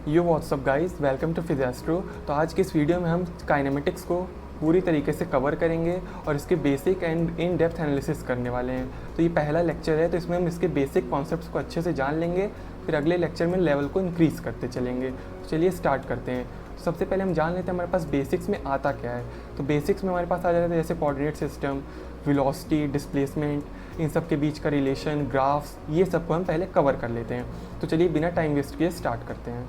Yo what's up guys, welcome to फिजिएस्ट्रो। तो आज के इस वीडियो में हम काइनेमेटिक्स को पूरी तरीके से कवर करेंगे और इसके basic and in depth analysis करने वाले हैं। तो ये पहला लेक्चर है, तो इसमें हम इसके बेसिक कॉन्सेप्ट्स को अच्छे से जान लेंगे, फिर अगले लेक्चर में लेवल को इंक्रीज़ करते चलेंगे। तो चलिए स्टार्ट करते हैं। सबसे पहले हम जान लेते हैं हमारे पास बेसिक्स में आता क्या है। तो बेसिक्स में हमारे पास आ जाता है जैसे कोऑर्डिनेट सिस्टम, वेलोसिटी, डिस्प्लेसमेंट, इन सब के बीच का रिलेशन, ग्राफ्स, ये सब को हम पहले कवर कर लेते हैं। तो चलिए बिना टाइम वेस्ट किए स्टार्ट करते हैं।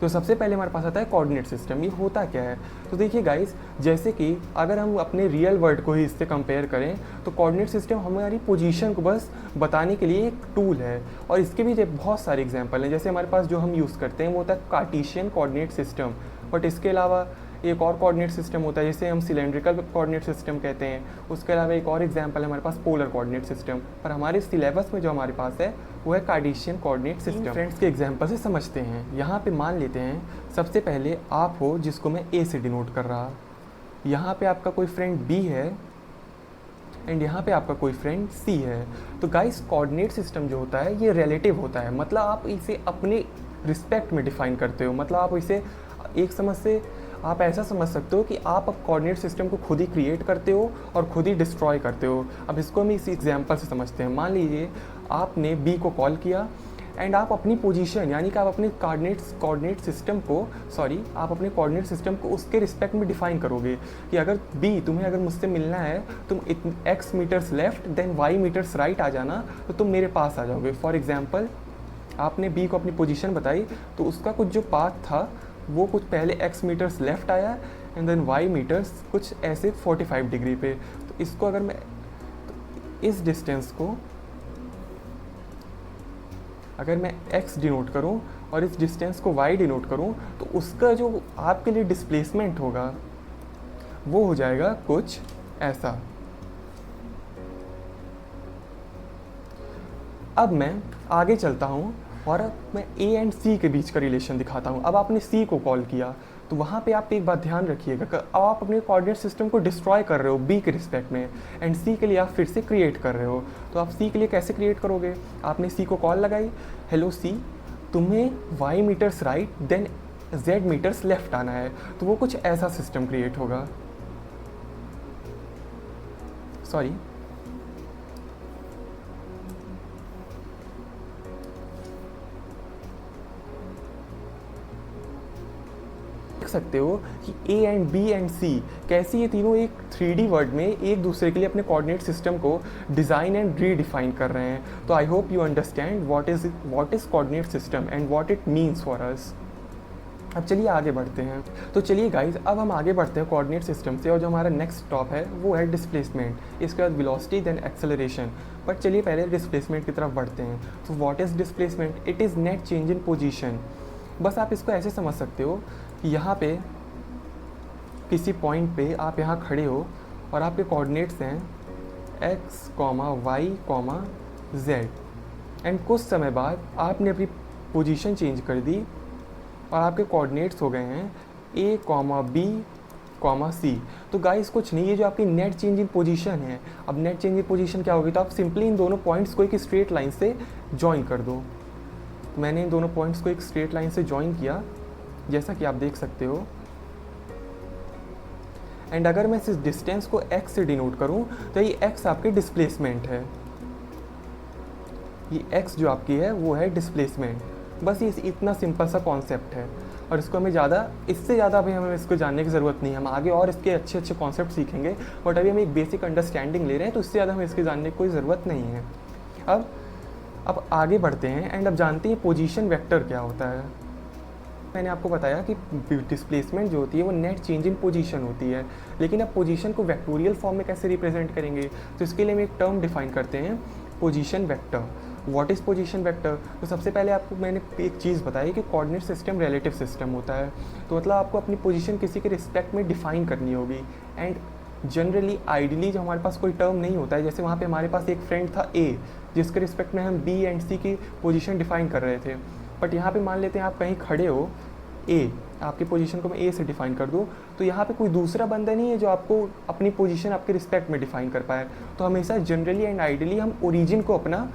तो सबसे पहले हमारे पास आता है कोऑर्डिनेट सिस्टम। ये होता क्या है? तो देखिए गाइस, जैसे कि अगर हम अपने रियल वर्ल्ड को ही इससे कंपेयर करें तो कोऑर्डिनेट सिस्टम हमारी पोजीशन को बस बताने के लिए एक टूल है। और इसके भी बहुत सारे एग्जांपल हैं। जैसे हमारे पास जो हम यूज़ करते हैं वो होता है कार्टेशियन कोऑर्डिनेट सिस्टम। बट इसके अलावा एक और कोऑर्डिनेट सिस्टम होता है जिसे हम सिलेंड्रिकल कोऑर्डिनेट सिस्टम कहते हैं। उसके अलावा एक और एग्जांपल है हमारे पास पोलर कोऑर्डिनेट सिस्टम। पर हमारे सिलेबस में जो हमारे पास है वो है कार्टेशियन कोऑर्डिनेट सिस्टम। फ्रेंड्स के एग्जांपल से समझते हैं। यहाँ पे मान लेते हैं सबसे पहले आप हो, जिसको मैं ए से डिनोट कर रहा। यहाँ पे आपका कोई फ्रेंड बी है एंड यहाँ पे आपका कोई फ्रेंड सी है। तो गाइस, कोऑर्डिनेट सिस्टम जो होता है ये रिलेटिव होता है। मतलब आप इसे अपने रिस्पेक्ट में डिफाइन करते हो। मतलब आप इसे एक समझ से आप ऐसा समझ सकते हो कि आप अब कोऑर्डिनेट सिस्टम को खुद ही क्रिएट करते हो और खुद ही डिस्ट्रॉय करते हो। अब इसको हम इस एग्जांपल से समझते हैं। मान लीजिए आपने बी को कॉल किया एंड आप अपनी पोजीशन, यानी कि आप अपने कोऑर्डिनेट सिस्टम को उसके रिस्पेक्ट में डिफाइन करोगे कि अगर बी तुम्हें अगर मुझसे मिलना है, तुम x metres left then y metres right आ जाना, तो तुम मेरे पास आ जाओगे। फॉर एग्जाम्पल, आपने बी को अपनी पोजीशन बताई तो उसका कुछ जो पाथ था वो कुछ पहले x मीटर्स लेफ़्ट आया एंड देन y मीटर्स कुछ ऐसे 45 डिग्री पे। तो इसको अगर मैं इस डिस्टेंस को अगर मैं x डिनोट करूं और इस डिस्टेंस को y डिनोट करूं तो उसका जो आपके लिए डिस्प्लेसमेंट होगा वो हो जाएगा कुछ ऐसा। अब मैं आगे चलता हूँ और अब मैं ए एंड सी के बीच का रिलेशन दिखाता हूँ। अब आपने सी को कॉल किया तो वहाँ पे आप एक बात ध्यान रखिएगा, अब आप अपने कोऑर्डिनेट सिस्टम को डिस्ट्रॉय कर रहे हो बी के रिस्पेक्ट में एंड सी के लिए आप फिर से क्रिएट कर रहे हो। तो आप सी के लिए कैसे क्रिएट करोगे? आपने सी को कॉल लगाई, हेलो सी, तुम्हें y metres right then z metres left आना है। तो वो कुछ ऐसा सिस्टम क्रिएट होगा। सॉरी, सकते हो कि ए एंड बी एंड सी कैसे ये तीनों एक 3D वर्ल्ड में एक दूसरे के लिए अपने कोऑर्डिनेट सिस्टम को डिज़ाइन एंड रीडिफाइन कर रहे हैं। तो आई hope you understand what is coordinate system and what it means for us. अब चलिए आगे बढ़ते हैं। तो चलिए गाइज, अब हम आगे बढ़ते हैं कोऑर्डिनेट सिस्टम से और जो हमारा नेक्स्ट स्टॉप है वो है डिस्प्लेसमेंट। इसके बाद वेलोसिटी देन एक्सेलरेशन। बट चलिए पहले डिस्प्लेसमेंट की तरफ बढ़ते हैं। तो what is displacement? It is net change in position. बस आप इसको ऐसे समझ सकते हो कि यहाँ पे किसी पॉइंट पे आप यहाँ खड़े हो और आपके कोऑर्डिनेट्स हैं x, y, z एंड कुछ समय बाद आपने अपनी पोजीशन चेंज कर दी और आपके कोऑर्डिनेट्स हो गए हैं a, b, c। तो गाइस कुछ नहीं, ये जो आपकी नेट चेंज इन पोजीशन है। अब नेट चेंज इन पोजीशन क्या होगी? तो आप सिंपली इन दोनों पॉइंट्स को एक स्ट्रेट लाइन से ज्वाइन कर दो। मैंने इन दोनों पॉइंट्स को एक स्ट्रेट लाइन से ज्वाइन किया, जैसा कि आप देख सकते हो। एंड अगर मैं इस डिस्टेंस को x से डिनोट करूं तो ये x आपकी डिस्प्लेसमेंट है। ये x जो आपकी है वो है डिस्प्लेसमेंट। बस ये इतना सिंपल सा कॉन्सेप्ट है और इसको इससे ज़्यादा अभी हमें इसको जानने की ज़रूरत नहीं है। हम आगे और इसके अच्छे अच्छे कॉन्सेप्ट सीखेंगे, बट अभी हम एक बेसिक अंडरस्टैंडिंग ले रहे हैं, तो इससे ज़्यादा हमें इसके जानने की कोई ज़रूरत नहीं है। अब आगे बढ़ते हैं एंड अब जानते हैं पोजीशन वेक्टर क्या होता है। मैंने आपको बताया कि डिस्प्लेसमेंट जो होती है वो नेट चेंज इन पोजीशन होती है, लेकिन अब पोजीशन को वेक्टोरियल फॉर्म में कैसे रिप्रेजेंट करेंगे? तो इसके लिए हम एक टर्म डिफाइन करते हैं, position vector. What is position vector? तो सबसे पहले आपको मैंने एक चीज़ बताई कि कोऑर्डिनेट सिस्टम रिलेटिव सिस्टम होता है। तो मतलब आपको अपनी पोजीशन किसी के रिस्पेक्ट में डिफाइन करनी होगी। एंड जनरली आइडियली जो हमारे पास कोई टर्म नहीं होता है, जैसे वहाँ पे हमारे पास एक फ्रेंड था ए, जिसके रिस्पेक्ट में हम बी एंड सी की पोजीशन डिफाइन कर रहे थे। बट यहाँ पे मान लेते हैं आप कहीं खड़े हो, ए, आपकी पोजीशन को मैं ए से डिफाइन कर दूँ, तो यहाँ पे कोई दूसरा बंदा नहीं है जो आपको अपनी पोजीशन आपके रिस्पेक्ट में डिफाइन कर पाए। तो हमेशा जनरली एंड आइडियली हम ओरिजिन को अपना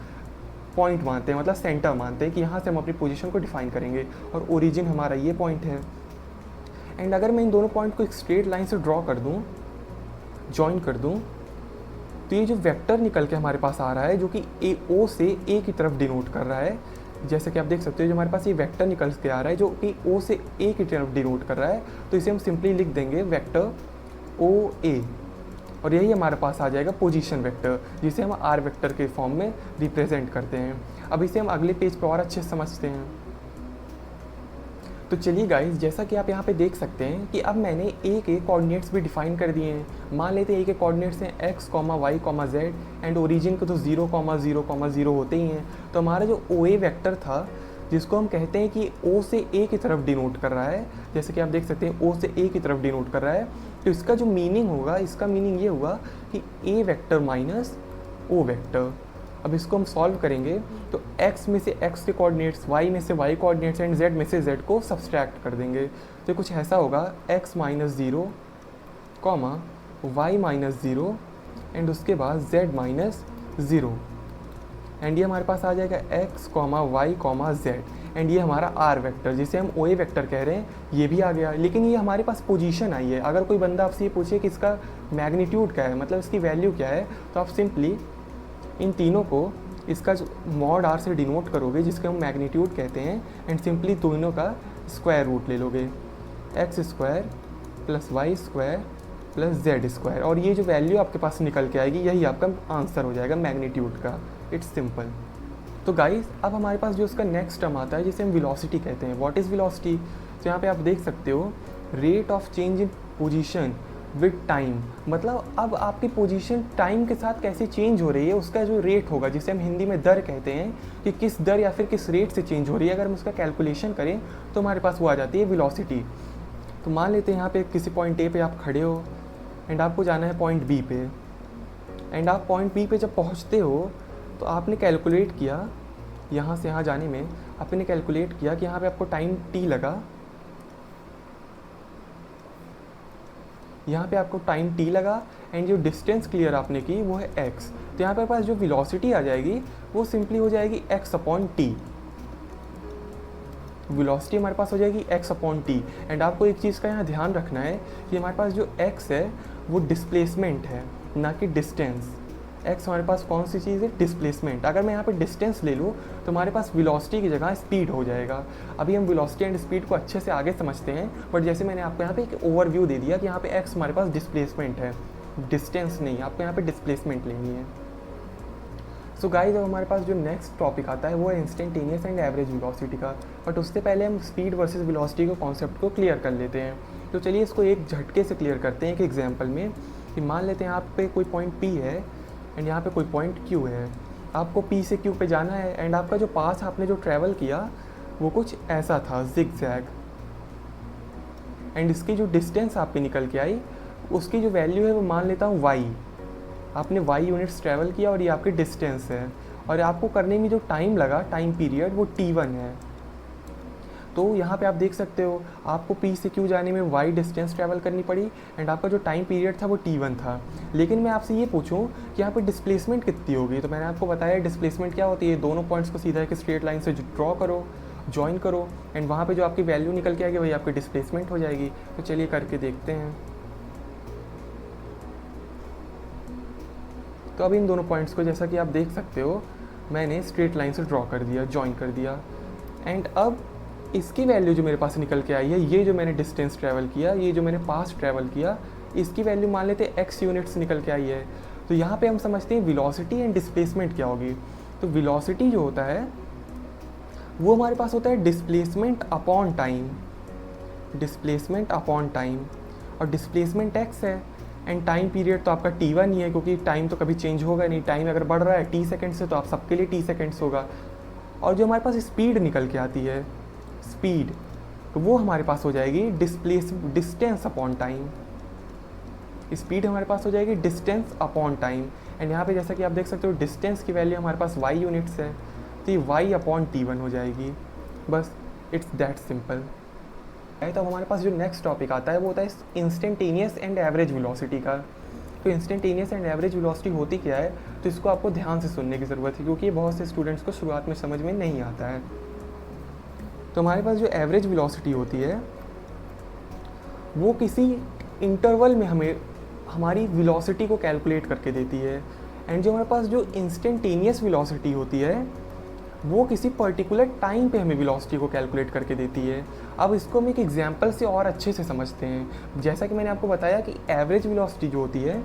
पॉइंट मानते हैं, मतलब सेंटर मानते हैं कि यहाँ से हम अपनी पोजीशन को डिफाइन करेंगे और ओरिजिन हमारा ये पॉइंट है। एंड अगर मैं इन दोनों पॉइंट को एक स्ट्रेट लाइन से ड्रॉ कर दूँ, जॉइन कर दूँ, तो ये जो वेक्टर निकल के हमारे पास आ रहा है जो कि ओ से ए की तरफ डिनोट कर रहा है, जैसे कि आप देख सकते हो जो हमारे पास ये वेक्टर निकल के आ रहा है जो कि ओ से ए की तरफ डिनोट कर रहा है, तो इसे हम सिंपली लिख देंगे वेक्टर ओ ए, और यही हमारे पास आ जाएगा पोजीशन वेक्टर, जिसे हम आर वेक्टर के फॉर्म में रिप्रेजेंट करते हैं। अब इसे हम अगले पेज पर और अच्छे से समझते हैं। तो चलिए गाइस, जैसा कि आप यहाँ पे देख सकते हैं कि अब मैंने ए के कोऑर्डिनेट्स भी डिफाइन कर दिए हैं। मान लेते हैं ए के कोऑर्डिनेट्स हैं x, y, z and origin को तो 0, 0, 0 होते ही हैं। तो हमारा जो ओ ए वेक्टर था, जिसको हम कहते हैं कि ओ से ए की तरफ डिनोट कर रहा है, जैसे कि आप देख सकते हैं ओ से ए की तरफ डिनोट कर रहा है, तो इसका जो मीनिंग होगा, इसका मीनिंग ये होगा कि ए वेक्टर माइनस ओ वेक्टर। अब इसको हम सॉल्व करेंगे तो x में से x के कोऑर्डिनेट्स, y में से y कोऑर्डिनेट्स एंड z में से z को सब्सट्रैक्ट कर देंगे, तो कुछ ऐसा होगा x minus 0, y minus 0 and उसके बाद z माइनस 0, एंड ये हमारे पास आ जाएगा x, y, z एंड ये हमारा r वेक्टर, जिसे हम ओ ए वेक्टर कह रहे हैं, ये भी आ गया। लेकिन ये हमारे पास पोजीशन आई है। अगर कोई बंदा आपसे ये पूछे कि इसका मैग्नीट्यूड क्या है, मतलब इसकी वैल्यू क्या है, तो आप सिंपली इन तीनों को इसका जो मॉड आर से डिनोट करोगे, जिसके हम मैग्नीट्यूड कहते हैं, एंड सिंपली तीनों का स्क्वायर रूट ले लोगे, x square plus y square plus z square, और ये जो वैल्यू आपके पास निकल के आएगी यही आपका आंसर हो जाएगा मैग्नीट्यूड का। It's simple. तो गाइस, अब हमारे पास जो इसका नेक्स्ट टर्म आता है जिसे हम वेलोसिटी कहते हैं। What is velocity? तो यहाँ पे आप देख सकते हो rate of change in position with time, मतलब अब आपकी पोजीशन टाइम के साथ कैसे चेंज हो रही है उसका जो रेट होगा, जिसे हम हिंदी में दर कहते हैं, कि किस दर या फिर किस रेट से चेंज हो रही है। अगर हम उसका कैलकुलेशन करें तो हमारे पास वो आ जाती है वेलोसिटी। तो मान लेते हैं यहाँ पे किसी पॉइंट ए पे आप खड़े हो एंड आपको जाना है पॉइंट बी पे, एंड आप पॉइंट बी पे जब पहुँचते हो तो आपने कैलकुलेट किया, यहाँ से यहाँ जाने में आपने कैलकुलेट किया कि यहाँ पे आपको टाइम टी लगा, यहाँ पे आपको टाइम टी लगा, एंड जो डिस्टेंस क्लियर आपने की वो है x। तो यहाँ पे पास जो वेलोसिटी आ जाएगी वो सिंपली हो जाएगी x अपॉन टी। वेलोसिटी हमारे पास हो जाएगी x अपॉन टी। एंड आपको एक चीज़ का यहाँ ध्यान रखना है कि हमारे पास जो x है वो डिस्प्लेसमेंट है, ना कि डिस्टेंस। x हमारे पास कौन सी चीज़ है? डिस्प्लेसमेंट। अगर मैं यहाँ पे डिस्टेंस ले लूँ तो हमारे पास वेलोसिटी की जगह स्पीड हो जाएगा। अभी हम वेलोसिटी एंड स्पीड को अच्छे से आगे समझते हैं, बट जैसे मैंने आपको यहाँ पे एक ओवरव्यू दे दिया कि यहाँ पे x हमारे पास डिस्प्लेसमेंट है, डिस्टेंस नहीं। आपको यहाँ पे डिस्प्लेसमेंट लेनी है। सो गाइस, अब हमारे पास जो नेक्स्ट टॉपिक आता है वो है इंस्टेंटेनियस एंड एवरेज वेलोसिटी का, बट उससे पहले हम स्पीड वर्सेस वेलोसिटी के कॉन्सेप्ट को क्लियर कर लेते हैं। तो चलिए इसको एक झटके से क्लियर करते हैं एक एग्जाम्पल में, कि मान लेते हैं यहाँ पे कोई पॉइंट P है एंड यहाँ पे कोई पॉइंट Q है। आपको P से Q पे जाना है, एंड आपका जो पास आपने जो ट्रैवल किया वो कुछ ऐसा था, जिग जैग, एंड इसकी जो डिस्टेंस आपकी निकल के आई उसकी जो वैल्यू है वो मान लेता हूँ y। आपने y यूनिट्स ट्रैवल किया और ये आपकी डिस्टेंस है, और आपको करने में जो टाइम लगा, टाइम पीरियड, वो t1 है। तो यहाँ पे आप देख सकते हो आपको P से Q जाने में y डिस्टेंस ट्रैवल करनी पड़ी, एंड आपका जो टाइम पीरियड था वो t1 था। लेकिन मैं आपसे ये पूछूं कि यहाँ पे डिस्प्लेसमेंट कितनी होगी, तो मैंने आपको बताया डिस्प्लेसमेंट क्या होती है। दोनों पॉइंट्स को सीधा एक स्ट्रेट लाइन से ड्रॉ करो, जॉइन करो, एंड वहाँ पे जो आपकी वैल्यू निकल के आएगी वही आपकी डिस्प्लेसमेंट हो जाएगी। तो चलिए करके देखते हैं। तो अब इन दोनों पॉइंट्स को जैसा कि आप देख सकते हो मैंने स्ट्रेट लाइन से ड्रॉ कर दिया, जॉइन कर दिया, एंड अब इसकी वैल्यू जो मेरे पास निकल के आई है, ये जो मैंने डिस्टेंस ट्रैवल किया, ये जो मैंने पास ट्रैवल किया, इसकी वैल्यू मान लेते हैं x यूनिट्स निकल के आई है। तो यहाँ पे हम समझते हैं वेलोसिटी एंड डिस्प्लेसमेंट क्या होगी। तो वेलोसिटी जो होता है वो हमारे पास होता है displacement upon time, displacement upon time, और डिस्प्लेसमेंट x है, एंड टाइम पीरियड तो आपका t1 ही है, क्योंकि टाइम तो कभी चेंज होगा नहीं। टाइम अगर बढ़ रहा है t सेकेंड से तो आप सबके लिए t सेकेंड्स होगा। और जो हमारे पास स्पीड निकल के आती है, स्पीड, तो वो हमारे पास हो जाएगी डिस्टेंस अपॉन टाइम। स्पीड हमारे पास हो जाएगी डिस्टेंस अपॉन टाइम, एंड यहाँ पे जैसा कि आप देख सकते हो डिस्टेंस की वैल्यू हमारे पास y यूनिट्स है, तो ये y अपॉन t1 हो जाएगी। बस इट्स दैट सिंपल। तो अब हमारे पास जो नेक्स्ट टॉपिक आता है वो होता है इंस्टेंटेनियस एंड एवरेज वेलोसिटी का। तो इंस्टेंटेनियस एंड एवरेज वेलोसिटी होती क्या है, तो इसको आपको ध्यान से सुनने की ज़रूरत है, क्योंकि ये बहुत से स्टूडेंट्स को शुरुआत में समझ में नहीं आता है। तो हमारे पास जो एवरेज वेलोसिटी होती है वो किसी इंटरवल में हमें हमारी वेलोसिटी को कैलकुलेट करके देती है, एंड जो हमारे पास जो इंस्टेंटेनियस वेलोसिटी होती है वो किसी पर्टिकुलर टाइम पे हमें वेलोसिटी को कैलकुलेट करके देती है। अब इसको हम एक एग्जांपल से और अच्छे से समझते हैं। जैसा कि मैंने आपको बताया कि एवरेज वेलोसिटी जो होती है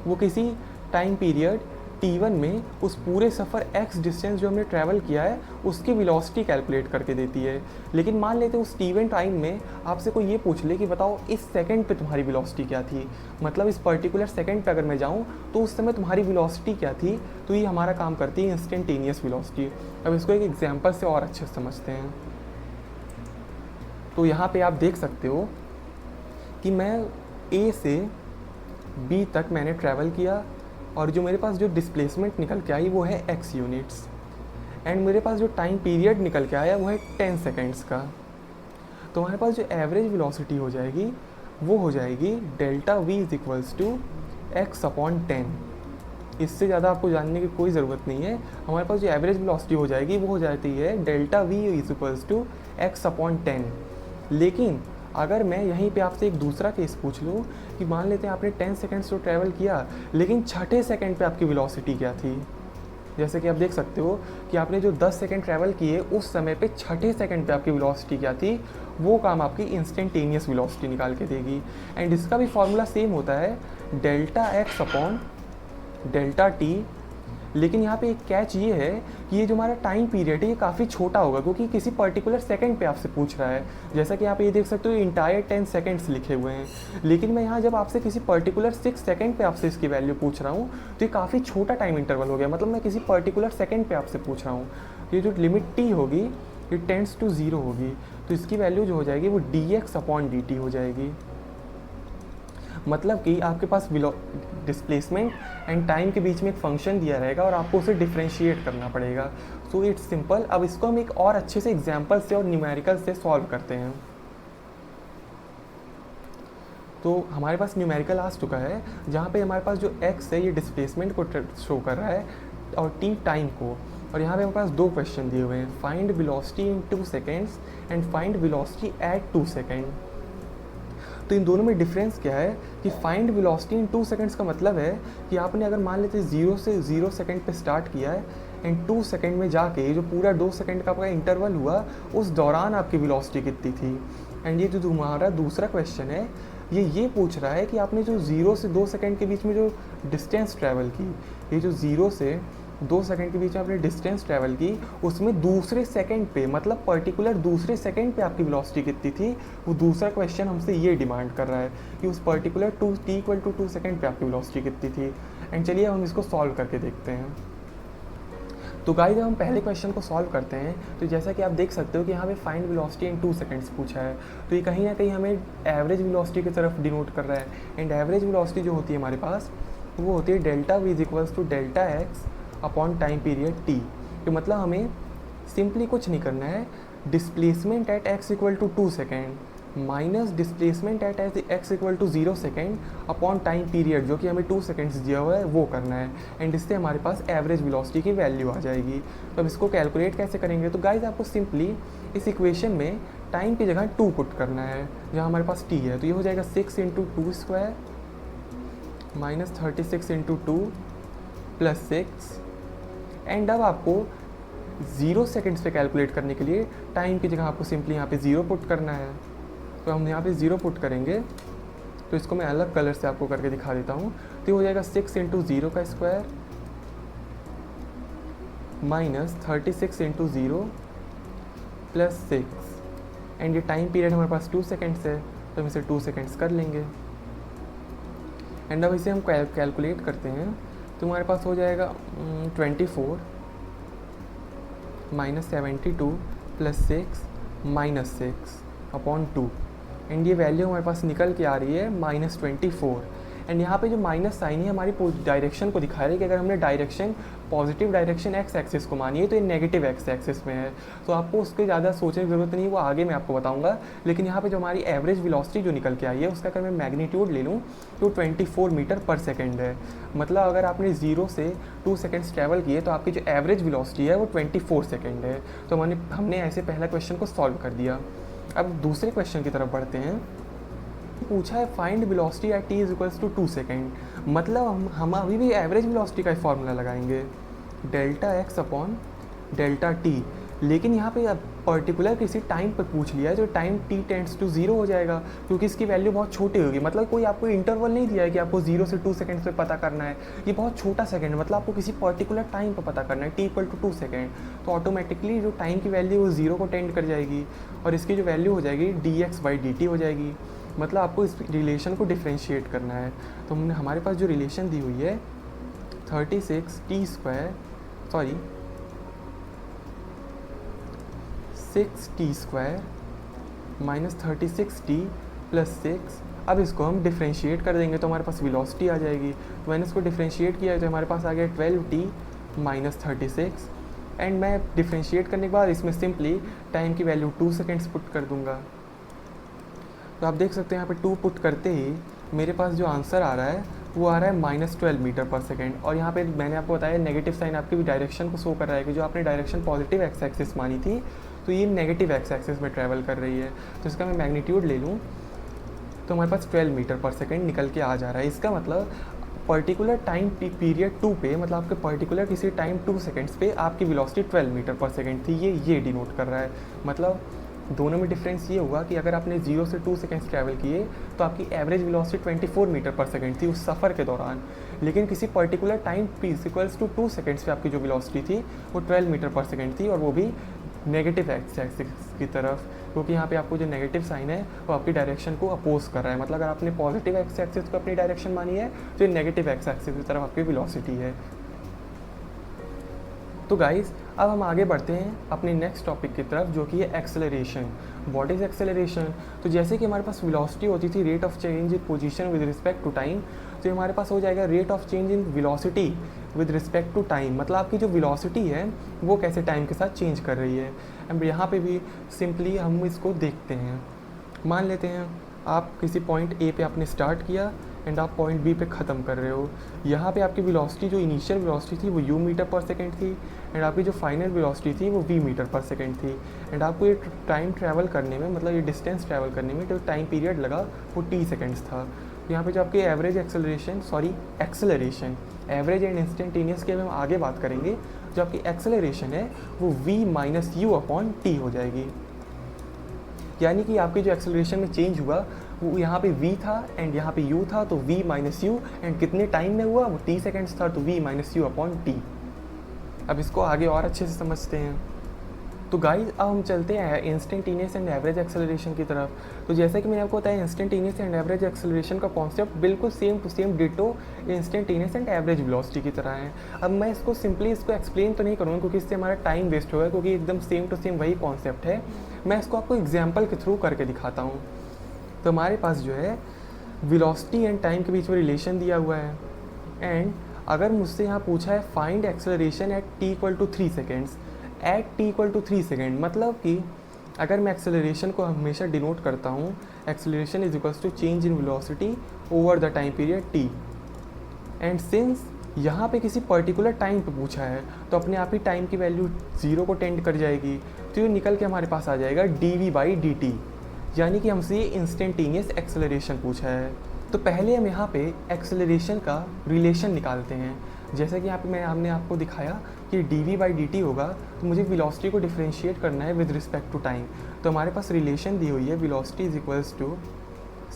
वो किसी टाइम पीरियड t1 में उस पूरे सफ़र x डिस्टेंस जो हमने ट्रैवल किया है उसकी वेलोसिटी कैलकुलेट करके देती है। लेकिन मान लेते उस t1 टाइम में आपसे कोई ये पूछ ले कि बताओ इस सेकंड पे तुम्हारी वेलोसिटी क्या थी, मतलब इस पर्टिकुलर सेकंड पे अगर मैं जाऊँ तो उस समय तुम्हारी वेलोसिटी क्या थी, तो ये हमारा काम करती है इंस्टेंटेनियस वेलोसिटी। अब इसको एक एग्जाम्पल से और अच्छे से समझते हैं। तो यहाँ पर आप देख सकते हो कि मैं A से B तक मैंने ट्रैवल किया और जो मेरे पास जो डिस्प्लेसमेंट निकल के आई वो है x यूनिट्स, एंड मेरे पास जो टाइम पीरियड निकल के आया वो है 10 सेकेंड्स का। तो हमारे पास जो एवरेज वेलोसिटी हो जाएगी वो हो जाएगी delta v is equals to x upon 10। इससे ज़्यादा आपको जानने की कोई ज़रूरत नहीं है। हमारे पास जो एवरेज वेलोसिटी हो जाएगी वो हो जाती है delta v is equals to x upon 10। लेकिन अगर मैं यहीं पे आपसे एक दूसरा केस पूछ लूँ कि मान लेते हैं आपने 10 सेकेंड्स तो ट्रैवल किया, लेकिन छठे सेकंड पे आपकी वेलोसिटी क्या थी। जैसे कि आप देख सकते हो कि आपने जो 10 सेकंड ट्रैवल किए उस समय पे छठे सेकंड पे आपकी वेलोसिटी क्या थी, वो काम आपकी इंस्टेंटेनियस वेलोसिटी निकाल के देगी। एंड इसका भी फॉर्मूला सेम होता है delta x upon delta t. लेकिन यहाँ पे एक कैच ये है कि ये जो हमारा टाइम पीरियड है ये काफ़ी छोटा होगा, क्योंकि किसी पर्टिकुलर सेकंड पे आपसे पूछ रहा है। जैसा कि आप ये देख सकते हो इंटायर 10 सेकंड्स लिखे हुए हैं, लेकिन मैं यहाँ जब आपसे किसी पर्टिकुलर 6 सेकंड पे आपसे इसकी वैल्यू पूछ रहा हूँ तो ये काफ़ी छोटा टाइम इंटरवल हो गया, मतलब मैं किसी पर्टिकुलर सेकंड पे आपसे पूछ रहा हूँ। ये जो लिमिट टी होगी ये टेंड्स टू 0 होगी, तो इसकी वैल्यू जो हो जाएगी वो dx अपॉन dt हो जाएगी। मतलब कि आपके पास डिस्प्लेसमेंट एंड टाइम के बीच में एक फंक्शन दिया रहेगा और आपको उसे डिफ्रेंशिएट करना पड़ेगा। So it's simple. अब इसको हम एक और अच्छे से एग्जांपल से और न्यूमेरिकल से सॉल्व करते हैं। तो हमारे पास न्यूमेरिकल आ चुका है जहाँ पे हमारे पास जो x है ये डिस्प्लेसमेंट को शो कर रहा है और t टाइम को, और यहाँ पे हमारे पास दो क्वेश्चन दिए हुए हैं, find velocity in 2 seconds and find velocity eight 2 second. तो इन दोनों में डिफरेंस क्या है कि फाइंड वेलोसिटी इन 2 सेकेंड्स का मतलब है कि आपने अगर मान लेते 0 से 0 सेकेंड पे स्टार्ट किया है एंड 2 सेकेंड में जाके जो पूरा 2 सेकेंड का आपका इंटरवल हुआ उस दौरान आपकी वेलोसिटी कितनी थी। एंड ये जो तुम्हारा दूसरा क्वेश्चन है ये पूछ रहा है कि आपने जो 0 से 2 सेकेंड के बीच में जो डिस्टेंस ट्रैवल की, ये जो 0 से 2 सेकेंड के बीच में आपने डिस्टेंस ट्रैवल की उसमें दूसरे सेकंड पे, मतलब पर्टिकुलर दूसरे सेकंड पे आपकी वेलोसिटी कितनी थी, वो दूसरा क्वेश्चन हमसे ये डिमांड कर रहा है कि उस पर्टिकुलर t=2 सेकंड पे आपकी वेलोसिटी कितनी थी। एंड चलिए हम इसको सॉल्व करके देखते हैं। तो गाइस जब हम पहले क्वेश्चन को सॉल्व करते हैं तो जैसा कि आप देख सकते हो कि यहाँ पे फाइंड वेलोसिटी इन 2 सेकेंड्स पूछा है, तो ये कहीं ना कहीं हमें एवरेज वेलोसिटी की तरफ डिनोट कर रहा है। एंड एवरेज वेलोसिटी जो होती है हमारे पास वो होती है delta v is equals to delta x upon time period t। तो मतलब हमें सिंपली कुछ नहीं करना है, displacement at x equal to 2 second minus displacement at x equal to 0 second upon time period जो कि हमें 2 सेकेंड्स दिया हुआ है वो करना है। एंड इससे हमारे पास एवरेज वेलोसिटी की वैल्यू आ जाएगी। तो अब इसको कैलकुलेट कैसे करेंगे, तो गाइज आपको सिंपली इस इक्वेशन में टाइम की जगह 2 पुट करना है जहाँ हमारे पास t है। तो ये हो जाएगा 6 into 2 square minus 36 into 2 plus 6। And अब आपको 0 सेकेंड्स पे कैलकुलेट करने के लिए टाइम की जगह आपको सिंपली यहाँ पे 0 पुट करना है। तो हम यहाँ पे 0 पुट करेंगे, तो इसको मैं अलग कलर से आपको करके दिखा देता हूँ। तो ये हो जाएगा 6 इंटू 0 का square minus 36 into 0 plus 6। And ये टाइम पीरियड हमारे पास 2 सेकेंड्स है तो हम इसे 2 सेकेंड्स कर लेंगे। एंड अब इसे हम कैलकुलेट करते हैं तो हमारे पास हो जाएगा 24 minus 72 plus 6 minus 6 upon 2। And ये वैल्यू हमारे पास निकल के आ रही है -24। एंड यहाँ पे जो माइनस साइन है हमारी डायरेक्शन को दिखा रहा है कि अगर हमने direction positive direction x axis को मानी है तो ये नेगेटिव एक्स एक्सिस में है, तो आपको उसके ज़्यादा सोचने की ज़रूरत नहीं है, वो आगे मैं आपको बताऊंगा। लेकिन यहाँ पे जो हमारी एवरेज वेलोसिटी जो निकल के आई है उसका अगर मैं मैग्नीट्यूड ले लूँ तो 24 मीटर पर सेकेंड है। मतलब अगर आपने 0 से 2 सेकेंड्स ट्रैवल किए तो आपकी जो एवरेज वेलोसिटी है वो 24 सेकेंड है। तो हमने ऐसे पहला क्वेश्चन को सॉल्व कर दिया। अब दूसरे क्वेश्चन की तरफ बढ़ते हैं। पूछा है find velocity at t equals to 2 second. मतलब हम अभी भी एवरेज वेलोसिटी का फॉर्मूला लगाएंगे, delta x upon delta t. लेकिन यहाँ पे अब पर्टिकुलर किसी टाइम पर पूछ लिया है जो टाइम t टेंड्स टू 0 हो जाएगा, क्योंकि इसकी वैल्यू बहुत छोटी होगी। मतलब कोई आपको इंटरवल नहीं दिया है कि आपको 0 से 2 सेकेंड्स पे पता करना है, ये बहुत छोटा सेकंड, मतलब आपको किसी पर्टिकुलर टाइम पर पता करना है, t इक्वल टू 2 सेकेंड। तो ऑटोमेटिकली जो टाइम की वैल्यू वो 0 को टेंड कर जाएगी और इसकी जो वैल्यू हो जाएगी dx/dt हो जाएगी। मतलब आपको इस रिलेशन को डिफ्रेंशिएट करना है। तो हमने हमारे पास जो रिलेशन दी हुई है 6t² माइनस 36t प्लस 6। अब इसको हम डिफ्रेंशिएट कर देंगे तो हमारे पास वेलोसिटी आ जाएगी। तो मैंने इसको डिफ्रेंशिएट किया है तो हमारे पास आ गया 12t माइनस 36। एंड मैं डिफ्रेंशिएट करने के बाद इसमें सिंपली टाइम की वैल्यू 2 सेकेंड्स पुट कर दूंगा। तो आप देख सकते हैं यहाँ पे 2 पुट करते ही मेरे पास जो आंसर आ रहा है वो आ रहा है -12 मीटर पर सेकेंड। और यहाँ पे मैंने आपको बताया नेगेटिव साइन आपकी भी डायरेक्शन को शो कर रहा है कि जो आपने डायरेक्शन पॉजिटिव एक्स एक्सिस मानी थी तो ये नेगेटिव एक्स एक्सिस में ट्रैवल कर रही है। तो इसका मैं मैग्नीट्यूड ले लूँ तो हमारे पास 12 मीटर पर सेकेंड निकल के आ जा रहा है। इसका मतलब पर्टिकुलर टाइम पीरियड 2 पे, मतलब आपके पर्टिकुलर किसी टाइम 2 सेकेंड्स पे आपकी वेलोसिटी 12 मीटर पर सेकेंड थी। ये डिनोट कर रहा है। मतलब दोनों में डिफरेंस ये हुआ कि अगर आपने 0 से 2 सेकेंड्स ट्रैवल किए तो आपकी एवरेज वेलोसिटी 24 मीटर पर सेकेंड थी उस सफ़र के दौरान। लेकिन किसी particular time p equals to 2 seconds पे आपकी जो वेलोसिटी थी वो 12 मीटर पर सेकेंड थी, और वो भी नेगेटिव एक्स एक्सिस की तरफ, क्योंकि यहाँ पे आपको जो नेगेटिव साइन है वो आपकी डायरेक्शन को अपोज कर रहा है। मतलब अगर आपने पॉजिटिव एक्स एक्सिस को अपनी डायरेक्शन मानी है तो ये नेगेटिव एक्स एक्सिस की तरफ आपकी वेलोसिटी है। तो गाइस अब हम आगे बढ़ते हैं अपने नेक्स्ट टॉपिक की तरफ जो कि है एक्सेलरेशन। What is acceleration? तो जैसे कि हमारे पास वेलोसिटी होती थी rate of change in position with respect to time, तो हमारे पास हो जाएगा rate of change in velocity with respect to time. मतलब आपकी जो वेलोसिटी है वो कैसे टाइम के साथ चेंज कर रही है। एंड यहाँ पे भी सिंपली हम इसको देखते हैं। मान लेते हैं आप किसी पॉइंट ए पे आपने स्टार्ट किया एंड आप पॉइंट बी पे ख़त्म कर रहे हो। यहाँ पे आपकी वेलोसिटी जो इनिशियल वेलोसिटी थी वो u मीटर पर सेकेंड थी एंड आपकी जो फाइनल वेलोसिटी थी वो v मीटर पर सेकेंड थी। एंड आपको ये टाइम ट्रैवल करने में, मतलब ये डिस्टेंस ट्रैवल करने में जो टाइम पीरियड लगा वो t सेकेंड्स था। यहाँ पे जो आपकी average acceleration average and instantaneous की हम आगे बात करेंगे। जो आपकी एक्सेलरेशन है वो v minus u upon t हो जाएगी। यानी कि आपकी जो एक्सेलरेशन में चेंज हुआ वो यहाँ पे v था एंड यहाँ पे u था, तो v माइनस यू, एंड कितने टाइम में हुआ वो t सेकेंड्स था, तो v minus you upon t। अब इसको आगे और अच्छे से समझते हैं। तो गाइस अब हम चलते हैं इंस्टेंटेनियस एंड एवरेज एक्सेलरेशन की तरफ। तो जैसा कि मैंने आपको बताया इंस्टेंटेनियस एंड एवरेज एक्सेलरेशन का कॉन्सेप्ट बिल्कुल same to same ditto instantaneous and average velocity की तरह है। अब मैं इसको सिंपली एक्सप्लेन तो नहीं करूँगा क्योंकि इससे हमारा टाइम वेस्ट होगा, क्योंकि एकदम सेम टू सेम वही कॉन्सेप्ट है। मैं इसको आपको एग्जाम्पल के थ्रू करके दिखाता हूँ। तो हमारे पास जो है वेलोसिटी एंड टाइम के बीच में रिलेशन दिया हुआ है एंड अगर मुझसे यहाँ पूछा है find acceleration at t equal to 3 seconds at t equal to 3 second, मतलब कि अगर मैं एक्सेलरेशन को हमेशा डिनोट करता हूँ acceleration is equals to change in velocity over the time period t, and since यहाँ पे किसी पर्टिकुलर टाइम पे पूछा है तो अपने आप ही टाइम की वैल्यू 0 को टेंड कर जाएगी। तो ये निकल के हमारे पास आ जाएगा dv/dt, यानी कि हमसे ये इंस्टेंटेनियस एक्सेलरेशन पूछा है। तो पहले हम यहाँ पे एक्सेलरेशन का रिलेशन निकालते हैं। जैसे कि यहाँ पे हमने आपको दिखाया कि dv/dt होगा, तो मुझे वेलोसिटी को डिफ्रेंशिएट करना है विद रिस्पेक्ट टू टाइम। तो हमारे पास रिलेशन दी हुई है velocity is equals to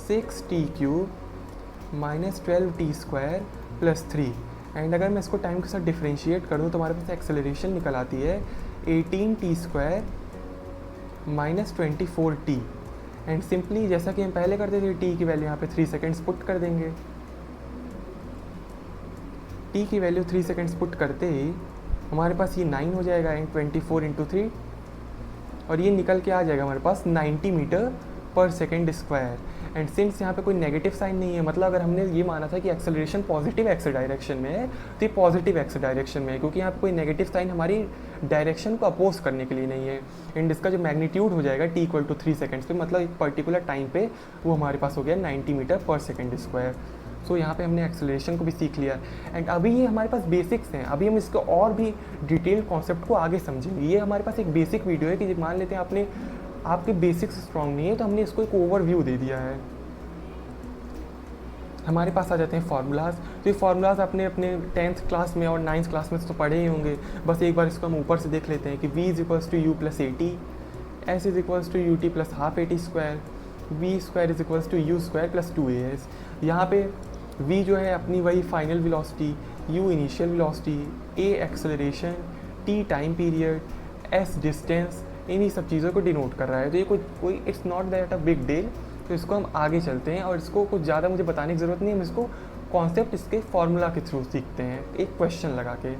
6t³ minus 12t² plus 3। And अगर मैं इसको टाइम के साथ डिफ्रेंशिएट कर दूँ तो हमारे पास एक्सेलरेशन निकल आती है 18t² minus 24t। And simply जैसा कि हम पहले करते थे t की वैल्यू यहाँ पे 3 सेकेंड्स पुट कर देंगे। t की वैल्यू 3 सेकेंड्स पुट करते ही हमारे पास ये 9 हो जाएगा एंड 24 इंटू 3, और ये निकल के आ जाएगा हमारे पास 90 मीटर पर सेकेंड स्क्वायर। एंड सिंस यहाँ पे कोई नेगेटिव साइन नहीं है, मतलब अगर हमने ये माना था कि एक्सेलरेशन पॉजिटिव एक्स डायरेक्शन में है तो ये पॉजिटिव एक्स डायरेक्शन में है, क्योंकि यहाँ पे कोई नेगेटिव साइन हमारी डायरेक्शन को अपोज करने के लिए नहीं है। एंड इसका जो मैग्नीट्यूड हो जाएगा t इक्वल टू 3 सेकेंड्स पे, मतलब एक पर्टिकुलर टाइम पे वो हमारे पास हो गया 90 मीटर पर सेकेंड स्क्वायर। सो यहाँ पे हमने एक्सेलरेशन को भी सीख लिया। एंड अभी ये हमारे पास बेसिक्स हैं, अभी हम इसको और भी डिटेल कॉन्सेप्ट को आगे समझेंगे। ये हमारे पास एक बेसिक वीडियो है कि मान लेते हैं आपके बेसिक्स स्ट्रॉन्ग नहीं है तो हमने इसको एक ओवरव्यू दे दिया है। हमारे पास आ जाते हैं फार्मूलाज। तो ये फार्मूलाज आपने अपने 10th क्लास में और 9th क्लास में तो पढ़े ही होंगे, बस एक बार इसको हम ऊपर से देख लेते हैं कि v is equals to u plus a t, s is equals to u t plus half a t square, v square is equals to u square plus 2as। यहाँ पे v जो है अपनी वही final velocity, u initial velocity, a acceleration, t time period, s distance, इन्हीं सब चीज़ों को डिनोट कर रहा है। तो ये कोई it's not that a big deal. तो इसको हम आगे चलते हैं और इसको कुछ ज़्यादा मुझे बताने की ज़रूरत नहीं है, हम इसको कॉन्सेप्ट इसके फॉर्मूला के थ्रू सीखते हैं एक क्वेश्चन लगा के।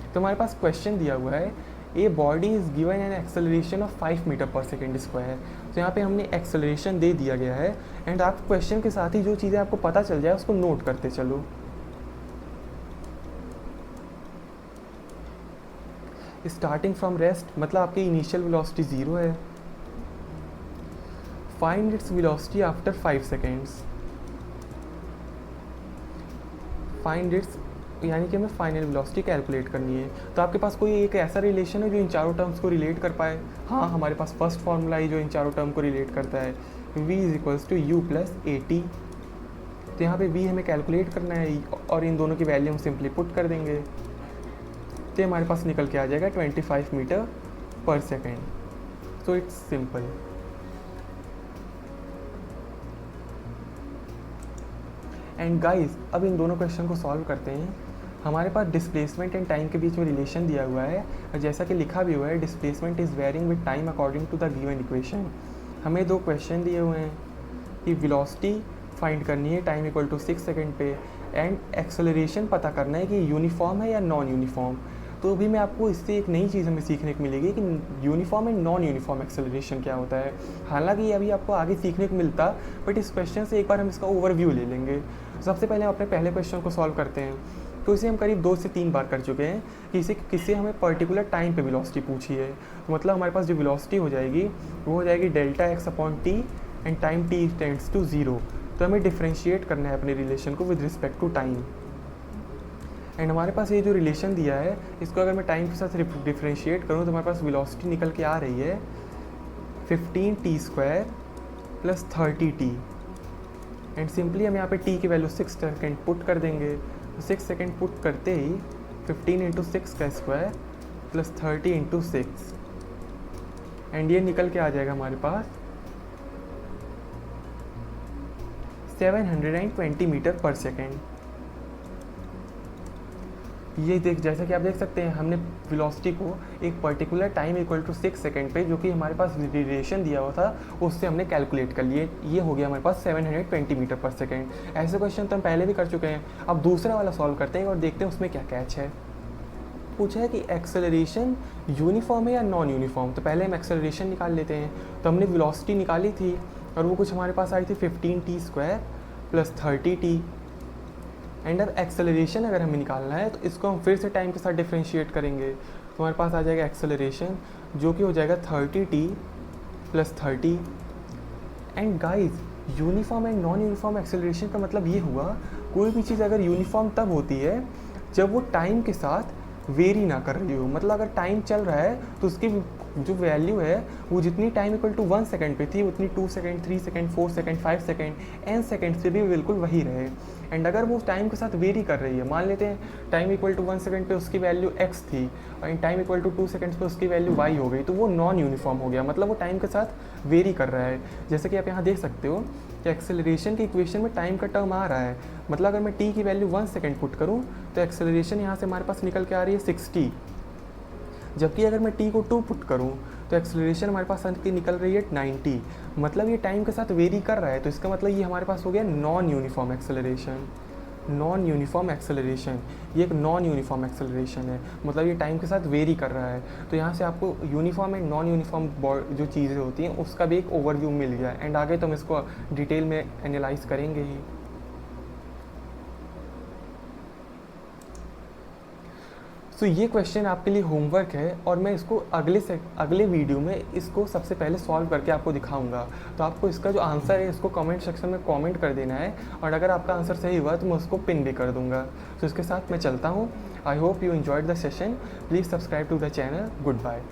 तो हमारे पास क्वेश्चन दिया हुआ है, a body is given an acceleration of 5 metre पर सेकेंड स्क्वायर। तो यहाँ पे हमने एक्सेलरेशन दे दिया गया है। एंड आप क्वेश्चन के साथ ही जो चीज़ें आपको पता चल जाए उसको नोट करते चलो। स्टार्टिंग फ्रॉम रेस्ट, मतलब आपकी इनिशियल वेलोसिटी 0 है। Find its velocity after 5 seconds. Find its यानी कि हमें फाइनल वेलोसिटी कैलकुलेट करनी है। तो आपके पास कोई एक ऐसा रिलेशन है जो इन चारों टर्म्स को रिलेट कर पाए? हाँ, हमारे पास फर्स्ट फार्मूला है जो इन चारों टर्म को रिलेट करता है, v is equals to u plus a t. तो यहाँ पे v हमें कैलकुलेट करना है और इन दोनों की वैल्यू हम सिंपली पुट कर देंगे, तो हमारे पास निकल के आ जाएगा 25 मीटर पर second. So it's simple. And guys, अब इन दोनों क्वेश्चन को सॉल्व करते हैं। हमारे पास डिस्प्लेसमेंट एंड टाइम के बीच में रिलेशन दिया हुआ है और जैसा कि लिखा भी हुआ है, displacement is varying with time according to the given equation. हमें दो क्वेश्चन दिए हुए हैं कि वेलोसिटी फाइंड करनी है टाइम इक्वल टू 6 सेकेंड पे, एंड एक्सेलरेशन पता करना है कि यूनिफॉर्म है या नॉन यूनिफॉर्म। तो अभी मैं आपको इससे एक नई चीज़ हमें सीखने को मिलेगी कि uniform and non uniform acceleration क्या होता है। हालांकि ये अभी आपको आगे सीखने को मिलता, बट इस क्वेश्चन से एक बार हम इसका ओवरव्यू ले लेंगे। सबसे पहले हम अपने पहले क्वेश्चन को सॉल्व करते हैं। तो इसे हम करीब 2 से 3 बार कर चुके हैं कि इसे किससे हमें पर्टिकुलर टाइम पे वेलोसिटी पूछी है। तो मतलब हमारे पास जो वेलोसिटी हो जाएगी वो हो जाएगी delta x upon t and time t tends to 0। तो हमें डिफ्रेंशिएट करना है अपने रिलेशन को with respect to time. And हमारे पास ये जो रिलेशन दिया है इसको अगर मैं टाइम के साथ डिफ्रेंशिएट करूँ तो हमारे पास वेलोसिटी निकल के आ रही है 15t square plus 30t। And simply हम यहाँ पे t की वैल्यू 6 सेकेंड पुट कर देंगे। तो 6 सेकेंड पुट करते ही 15 इंटू 6 का स्क्वायर प्लस 30 इंटू 6, एंड ये निकल के आ जाएगा हमारे पास 720 मीटर पर सेकेंड। ये जैसा कि आप देख सकते हैं हमने वेलोसिटी को एक particular time equal to 6 second पे, जो कि हमारे पास रिलेशन दिया हुआ था, उससे हमने कैलकुलेट कर लिए। ये हो गया हमारे पास 720 मीटर पर सेकेंड। ऐसे क्वेश्चन तो हम पहले भी कर चुके हैं। अब दूसरा वाला सॉल्व करते हैं और देखते हैं उसमें क्या कैच है। पूछा है कि एक्सेलरेशन यूनिफॉर्म है या नॉन यूनिफॉर्म। तो पहले हम एक्सेलरेशन निकाल लेते हैं। तो हमने वेलोसिटी निकाली थी और वो कुछ हमारे पास आई थी 15t square plus 30t। And अब एक्सेलरेशन अगर हमें निकालना है तो इसको हम फिर से टाइम के साथ डिफ्रेंशिएट करेंगे। तो हमारे पास आ जाएगा एक्सेलरेशन जो कि हो जाएगा 30t plus 30। And guys, uniform and non uniform acceleration का मतलब ये हुआ, कोई भी चीज़ अगर यूनिफॉर्म तब होती है जब वो टाइम के साथ वेरी ना कर रही हो। मतलब अगर टाइम चल रहा है तो उसकी जो वैल्यू है वो जितनी टाइम इक्वल टू 1 सेकेंड पे थी उतनी 2 second, 3 second, 4 second, 5 second, n second से भी बिल्कुल वही रहे। एंड अगर वो टाइम के साथ वेरी कर रही है, मान लेते हैं टाइम इक्वल टू 1 सेकेंड पे उसकी वैल्यू x थी और टाइम इक्वल टू 2 सेकेंड्स पे उसकी वैल्यू y हो गई, तो वो नॉन यूनिफॉर्म हो गया। मतलब वो टाइम के साथ वेरी कर रहा है। जैसे कि आप यहाँ देख सकते हो कि एक्सेलरेशन की इक्वेशन में टाइम का टर्म आ रहा है। मतलब अगर मैं t की वैल्यू 1 सेकेंड पुट करूँ तो एक्सेलरेशन यहाँ से हमारे पास निकल के आ रही है 60। जबकि अगर मैं t को 2 पुट करूँ तो एक्सेलरेशन हमारे पास निकल रही है 90। मतलब ये टाइम के साथ वेरी कर रहा है। तो इसका मतलब ये हमारे पास हो गया non uniform acceleration. Non uniform acceleration. ये एक नॉन यूनिफॉर्म एक्सेलरेशन है, मतलब ये टाइम के साथ वेरी कर रहा है। तो यहाँ से आपको यूनिफॉर्म एंड नॉन यूनिफॉर्म जो चीज़ें होती हैं उसका भी एक ओवरव्यू मिल गया, एंड आगे तो हम इसको डिटेल में एनालाइज करेंगे ही। तो ये क्वेश्चन आपके लिए होमवर्क है, और मैं इसको अगले वीडियो में इसको सबसे पहले सॉल्व करके आपको दिखाऊंगा। तो आपको इसका जो आंसर है इसको कमेंट सेक्शन में कमेंट कर देना है, और अगर आपका आंसर सही हुआ तो मैं उसको पिन भी कर दूंगा। तो इसके साथ मैं चलता हूँ। I hope you enjoyed the session. Please subscribe to the channel. Good bye.